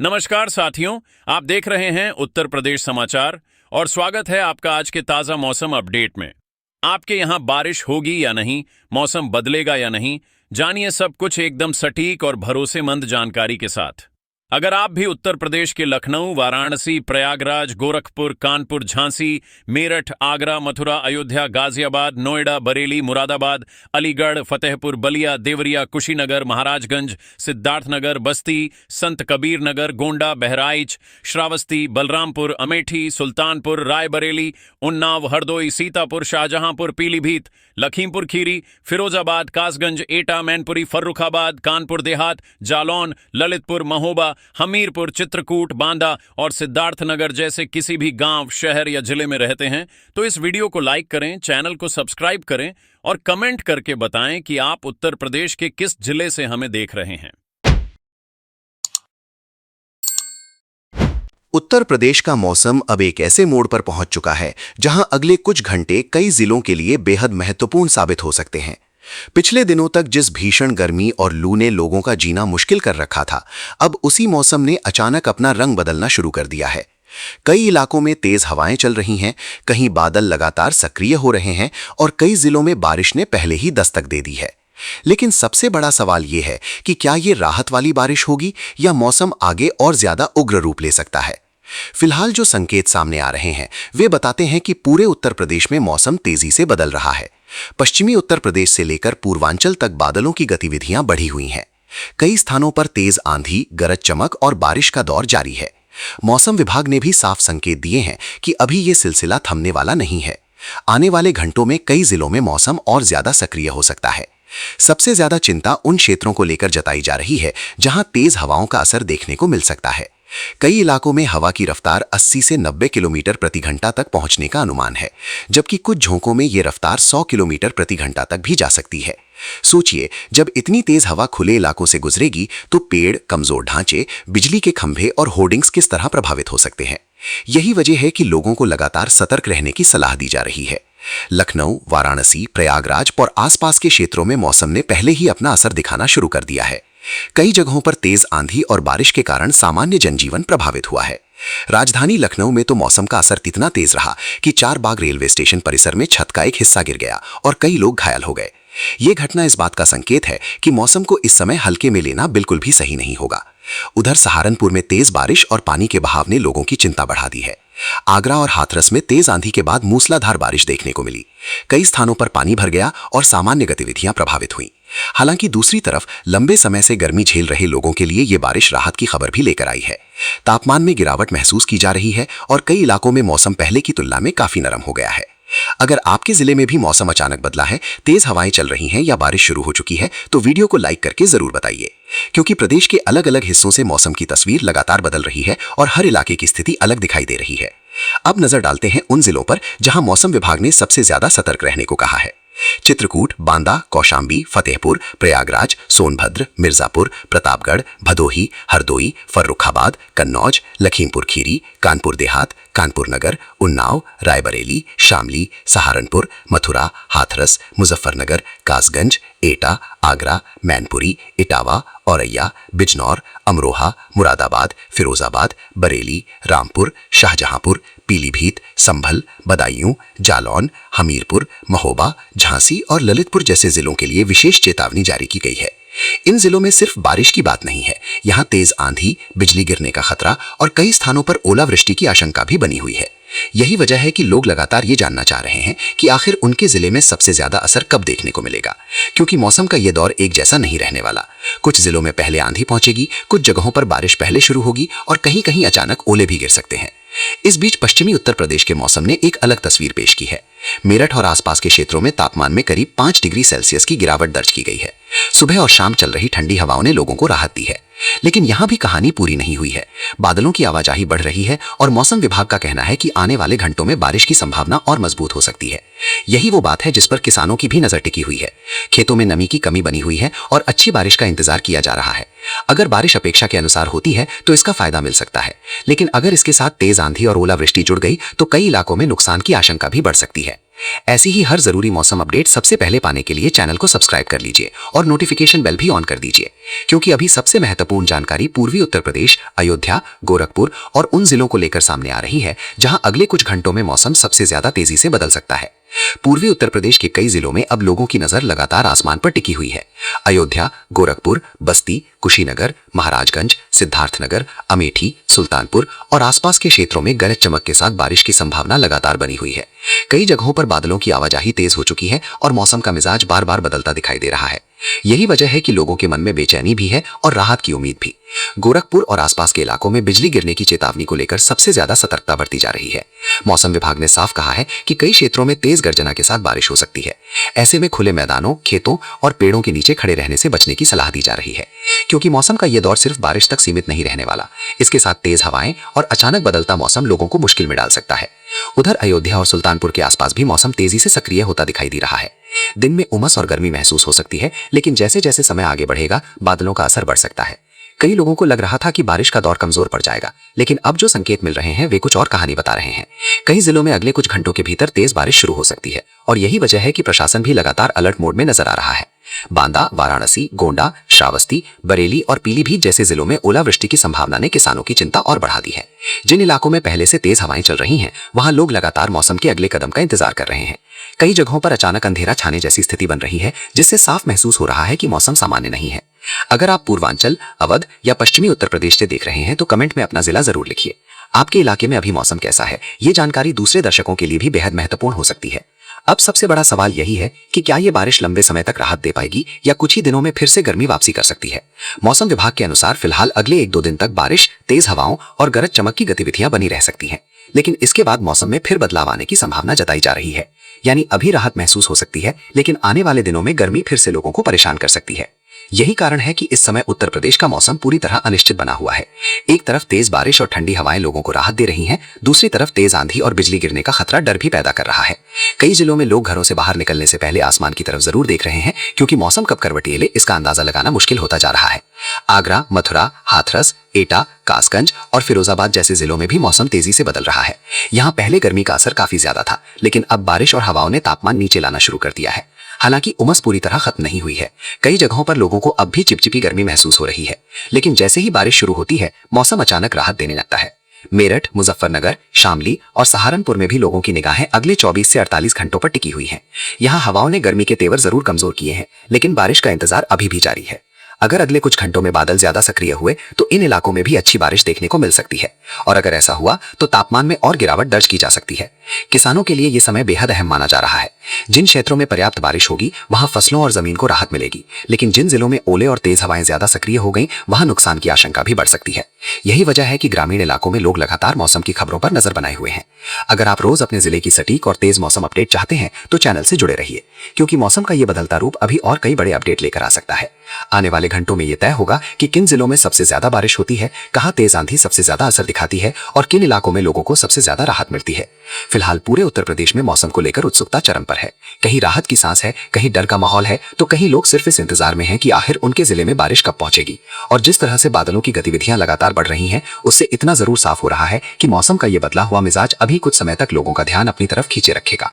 नमस्कार साथियों, आप देख रहे हैं उत्तर प्रदेश समाचार और स्वागत है आपका आज के ताजा मौसम अपडेट में। आपके यहां बारिश होगी या नहीं, मौसम बदलेगा या नहीं, जानिए सब कुछ एकदम सटीक और भरोसेमंद जानकारी के साथ। अगर आप भी उत्तर प्रदेश के लखनऊ, वाराणसी, प्रयागराज, गोरखपुर, कानपुर, झांसी, मेरठ, आगरा, मथुरा, अयोध्या, गाजियाबाद, नोएडा, बरेली, मुरादाबाद, अलीगढ़, फतेहपुर, बलिया, देवरिया, कुशीनगर, महाराजगंज, सिद्धार्थनगर, बस्ती, संत कबीर नगर, गोंडा, बहराइच, श्रावस्ती, बलरामपुर, अमेठी, सुल्तानपुर, रायबरेली, उन्नाव, हरदोई, सीतापुर, शाहजहांपुर, पीलीभीत, लखीमपुर खीरी, फिरोजाबाद, कासगंज, एटा, मैनपुरी, फर्रुखाबाद, कानपुर देहात, जालौन, ललितपुर, महोबा, हमीरपुर, चित्रकूट, बांदा और सिद्धार्थनगर जैसे किसी भी गांव, शहर या जिले में रहते हैं तो इस वीडियो को लाइक करें, चैनल को सब्सक्राइब करें और कमेंट करके बताएं कि आप उत्तर प्रदेश के किस जिले से हमें देख रहे हैं। उत्तर प्रदेश का मौसम अब एक ऐसे मोड़ पर पहुंच चुका है जहां अगले कुछ घंटे कई जिलों के लिए बेहद महत्वपूर्ण साबित हो सकते हैं। पिछले दिनों तक जिस भीषण गर्मी और लू ने लोगों का जीना मुश्किल कर रखा था, अब उसी मौसम ने अचानक अपना रंग बदलना शुरू कर दिया है। कई इलाकों में तेज हवाएं चल रही हैं, कहीं बादल लगातार सक्रिय हो रहे हैं और कई जिलों में बारिश ने पहले ही दस्तक दे दी है। लेकिन सबसे बड़ा सवाल यह है कि क्या ये राहत वाली बारिश होगी या मौसम आगे और ज्यादा उग्र रूप ले सकता है। फिलहाल जो संकेत सामने आ रहे हैं वे बताते हैं कि पूरे उत्तर प्रदेश में मौसम तेजी से बदल रहा है। पश्चिमी उत्तर प्रदेश से लेकर पूर्वांचल तक बादलों की गतिविधियां बढ़ी हुई हैं। कई स्थानों पर तेज आंधी, गरज चमक और बारिश का दौर जारी है। मौसम विभाग ने भी साफ संकेत दिए हैं कि अभी ये सिलसिला थमने वाला नहीं है। आने वाले घंटों में कई जिलों में मौसम और ज्यादा सक्रिय हो सकता है। सबसे ज्यादा चिंता उन क्षेत्रों को लेकर जताई जा रही है जहां तेज हवाओं का असर देखने को मिल सकता है। कई इलाकों में हवा की रफ्तार 80 से 90 किलोमीटर प्रति घंटा तक पहुंचने का अनुमान है, जबकि कुछ झोंकों में यह रफ्तार 100 किलोमीटर प्रति घंटा तक भी जा सकती है। सोचिए, जब इतनी तेज हवा खुले इलाकों से गुजरेगी तो पेड़, कमजोर ढांचे, बिजली के खंभे और होर्डिंग्स किस तरह प्रभावित हो सकते हैं। यही वजह है कि लोगों को लगातार सतर्क रहने की सलाह दी जा रही है। लखनऊ, वाराणसी, प्रयागराज और आसपास के क्षेत्रों में मौसम ने पहले ही अपना असर दिखाना शुरू कर दिया है। कई जगहों पर तेज आंधी और बारिश के कारण सामान्य जनजीवन प्रभावित हुआ है। राजधानी लखनऊ में तो मौसम का असर इतना तेज रहा कि चारबाग रेलवे स्टेशन परिसर में छत का एक हिस्सा गिर गया और कई लोग घायल हो गए। ये घटना इस बात का संकेत है कि मौसम को इस समय हल्के में लेना बिल्कुल भी सही नहीं होगा। उधर सहारनपुर में तेज बारिश और पानी के बहाव ने लोगों की चिंता बढ़ा दी है। आगरा और हाथरस में तेज आंधी के बाद मूसलाधार बारिश देखने को मिली। कई स्थानों पर पानी भर गया और सामान्य गतिविधियां प्रभावित हुईं। हालांकि दूसरी तरफ लंबे समय से गर्मी झेल रहे लोगों के लिए ये बारिश राहत की खबर भी लेकर आई है। तापमान में गिरावट महसूस की जा रही है और कई इलाकों में मौसम पहले की तुलना में काफी नरम हो गया है। अगर आपके जिले में भी मौसम अचानक बदला है, तेज हवाएं चल रही हैं या बारिश शुरू हो चुकी है, तो वीडियो को लाइक करके जरूर बताइए, क्योंकि प्रदेश के अलग अलग हिस्सों से मौसम की तस्वीर लगातार बदल रही है और हर इलाके की स्थिति अलग दिखाई दे रही है। अब नजर डालते हैं उन जिलों पर जहां मौसम विभाग ने सबसे ज्यादा सतर्क रहने को कहा है। चित्रकूट, बांदा, कौशांबी, फतेहपुर, प्रयागराज, सोनभद्र, मिर्जापुर, प्रतापगढ़, भदोही, हरदोई, फर्रुखाबाद, कन्नौज, लखीमपुर खीरी, कानपुर देहात, कानपुर नगर, उन्नाव, रायबरेली, शामली, सहारनपुर, मथुरा, हाथरस, मुजफ्फरनगर, कासगंज, एटा, आगरा, मैनपुरी, इटावा, औरैया, बिजनौर, अमरोहा, मुरादाबाद, फिरोजाबाद, बरेली, रामपुर, शाहजहांपुर, पीलीभीत, संभल, बदायूं, जालौन, हमीरपुर, महोबा, झांसी और ललितपुर जैसे जिलों के लिए विशेष चेतावनी जारी की गई है। इन जिलों में सिर्फ बारिश की बात नहीं है, यहाँ तेज आंधी, बिजली गिरने का खतरा और कई स्थानों पर ओलावृष्टि की आशंका भी बनी हुई है। यही वजह है कि लोग लगातार ये जानना चाह रहे हैं कि आखिर उनके जिले में सबसे ज्यादा असर कब देखने को मिलेगा, क्योंकि मौसम का यह दौर एक जैसा नहीं रहने वाला। कुछ जिलों में पहले आंधी पहुंचेगी, कुछ जगहों पर बारिश पहले शुरू होगी और कहीं कहीं अचानक ओले भी गिर सकते हैं। इस बीच पश्चिमी उत्तर प्रदेश के मौसम ने एक अलग तस्वीर पेश की है। मेरठ और आसपास के क्षेत्रों में तापमान में करीब 5 डिग्री सेल्सियस की गिरावट दर्ज की गई है। सुबह और शाम चल रही ठंडी हवाओं ने लोगों को राहत दी है, लेकिन यहां भी कहानी पूरी नहीं हुई है। बादलों की आवाजाही बढ़ रही है और मौसम विभाग का कहना है कि आने वाले घंटों में बारिश की संभावना और मजबूत हो सकती है। यही वो बात है जिस पर किसानों की भी नजर टिकी हुई है। खेतों में नमी की कमी बनी हुई है और अच्छी बारिश का इंतजार किया जा रहा है। अगर बारिश अपेक्षा के अनुसार होती है तो इसका फायदा मिल सकता है, लेकिन अगर इसके साथ तेज आंधी और ओलावृष्टि जुड़ गई तो कई इलाकों में नुकसान की आशंका भी बढ़ सकती है। है। ऐसी ही हर जरूरी मौसम अपडेट सबसे पहले पाने के लिए चैनल को सब्सक्राइब कर लीजिए और नोटिफिकेशन बेल भी ऑन कर दीजिए, क्योंकि अभी सबसे महत्वपूर्ण जानकारी पूर्वी उत्तर प्रदेश, अयोध्या, गोरखपुर और उन जिलों को लेकर सामने आ रही है जहां अगले कुछ घंटों में मौसम सबसे ज्यादा तेजी से बदल सकता है। पूर्वी उत्तर प्रदेश के कई जिलों में अब लोगों की नजर लगातार आसमान पर टिकी हुई है। अयोध्या, गोरखपुर, बस्ती, कुशीनगर, महाराजगंज, सिद्धार्थनगर, अमेठी, सुल्तानपुर और आसपास के क्षेत्रों में गरज चमक के साथ बारिश की संभावना लगातार बनी हुई है। कई जगहों पर बादलों की आवाजाही तेज हो चुकी है और मौसम का मिजाज बार बार बदलता दिखाई दे रहा है। यही वजह है कि लोगों के मन में बेचैनी भी है और राहत की उम्मीद भी। गोरखपुर और आसपास के इलाकों में बिजली गिरने की चेतावनी को लेकर सबसे ज्यादा सतर्कता बरती जा रही है। मौसम विभाग ने साफ कहा है कि कई क्षेत्रों में तेज गर्जना के साथ बारिश हो सकती है। ऐसे में खुले मैदानों, खेतों और पेड़ों के नीचे खड़े रहने से बचने की सलाह दी जा रही है, क्योंकि मौसम का यह दौर सिर्फ बारिश तक सीमित नहीं रहने वाला। इसके साथ तेज हवाएं और अचानक बदलता मौसम लोगों को मुश्किल में डाल सकता है। उधर अयोध्या और सुल्तानपुर के आसपास भी मौसम तेजी से सक्रिय होता दिखाई दे रहा है। दिन में उमस और गर्मी महसूस हो सकती है, लेकिन जैसे जैसे समय आगे बढ़ेगा बादलों का असर बढ़ सकता है। कई लोगों को लग रहा था कि बारिश का दौर कमजोर पड़ जाएगा, लेकिन अब जो संकेत मिल रहे हैं वे कुछ और कहानी बता रहे हैं। कई जिलों में अगले कुछ घंटों के भीतर तेज बारिश शुरू हो सकती है और यही वजह है कि प्रशासन भी लगातार अलर्ट मोड में नजर आ रहा है। बांदा, वाराणसी, गोंडा, श्रावस्ती, बरेली और पीलीभीत जैसे जिलों में ओलावृष्टि की संभावना ने किसानों की चिंता और बढ़ा दी है। जिन इलाकों में पहले से तेज हवाएं चल रही हैं, वहां लोग लगातार मौसम के अगले कदम का इंतजार कर रहे हैं। कई जगहों पर अचानक अंधेरा छाने जैसी स्थिति बन रही है, जिससे साफ महसूस हो रहा है कि मौसम सामान्य नहीं है। अगर आप पूर्वांचल, अवध या पश्चिमी उत्तर प्रदेश से देख रहे हैं तो कमेंट में अपना जिला जरूर लिखिए। आपके इलाके में अभी मौसम कैसा है? ये जानकारी दूसरे दर्शकों के लिए भी बेहद महत्वपूर्ण हो सकती है। अब सबसे बड़ा सवाल यही है कि क्या ये बारिश लंबे समय तक राहत दे पाएगी या कुछ ही दिनों में फिर से गर्मी वापसी कर सकती है। मौसम विभाग के अनुसार फिलहाल अगले 1-2 दिन तक बारिश, तेज हवाओं और गरज चमक की गतिविधियां बनी रह सकती हैं, लेकिन इसके बाद मौसम में फिर बदलाव आने की संभावना जताई जा रही है। यानी अभी राहत महसूस हो सकती है, लेकिन आने वाले दिनों में गर्मी फिर से लोगों को परेशान कर सकती है। यही कारण है कि इस समय उत्तर प्रदेश का मौसम पूरी तरह अनिश्चित बना हुआ है। एक तरफ तेज बारिश और ठंडी हवाएं लोगों को राहत दे रही हैं, दूसरी तरफ तेज आंधी और बिजली गिरने का खतरा डर भी पैदा कर रहा है। कई जिलों में लोग घरों से बाहर निकलने से पहले आसमान की तरफ जरूर देख रहे हैं, क्योंकि मौसम कब करवटी ले इसका अंदाजा लगाना मुश्किल होता जा रहा है। आगरा, मथुरा, हाथरस, एटा, कासगंज और फिरोजाबाद जैसे जिलों में भी मौसम तेजी से बदल रहा है। यहाँ पहले गर्मी का असर काफी ज्यादा था, लेकिन अब बारिश और हवाओं ने तापमान नीचे लाना शुरू कर दिया है। हालांकि उमस पूरी तरह खत्म नहीं हुई है। कई जगहों पर लोगों को अब भी चिपचिपी गर्मी महसूस हो रही है, लेकिन जैसे ही बारिश शुरू होती है मौसम अचानक राहत देने लगता है। मेरठ, मुजफ्फरनगर, शामली और सहारनपुर में भी लोगों की निगाहें अगले 24 से 48 घंटों पर टिकी हुई हैं। यहाँ हवाओं ने गर्मी के तेवर जरूर कमजोर किए हैं, लेकिन बारिश का इंतजार अभी भी जारी है। अगर अगले कुछ घंटों में बादल ज्यादा सक्रिय हुए तो इन इलाकों में भी अच्छी बारिश देखने को मिल सकती है, और अगर ऐसा हुआ तो तापमान में और गिरावट दर्ज की जा सकती है। किसानों के लिए ये समय बेहद अहम माना जा रहा है। जिन क्षेत्रों में पर्याप्त बारिश होगी वहां फसलों और जमीन को राहत मिलेगी, लेकिन जिन जिलों में ओले और तेज हवाएं ज्यादा सक्रिय हो गईं, वहां नुकसान की आशंका भी बढ़ सकती है। यही वजह है कि ग्रामीण इलाकों में लोग लगातार मौसम की खबरों पर नजर बनाए हुए हैं। अगर आप रोज अपने जिले की सटीक और तेज मौसम अपडेट चाहते हैं तो चैनल से जुड़े रहिए, क्योंकि मौसम का ये बदलता रूप अभी और कई बड़े अपडेट लेकर आ सकता है। आने वाले घंटों में यह तय होगा कि किन जिलों में सबसे ज्यादा बारिश होती है, कहां तेज आंधी सबसे ज्यादा असर दिखाती है और किन इलाकों में लोगों को सबसे ज्यादा राहत मिलती है। फिलहाल पूरे उत्तर प्रदेश में मौसम को लेकर उत्सुकता चरम पर है। कहीं राहत की सांस है, कहीं डर का माहौल है, तो कहीं लोग सिर्फ इस इंतजार में हैं कि आखिर उनके जिले में बारिश कब पहुंचेगी। और जिस तरह से बादलों की गतिविधियां लगातार बढ़ रही हैं, उससे इतना जरूर साफ हो रहा है कि मौसम का ये बदला हुआ मिजाज अभी कुछ समय तक लोगों का ध्यान अपनी तरफ खींचे रखेगा।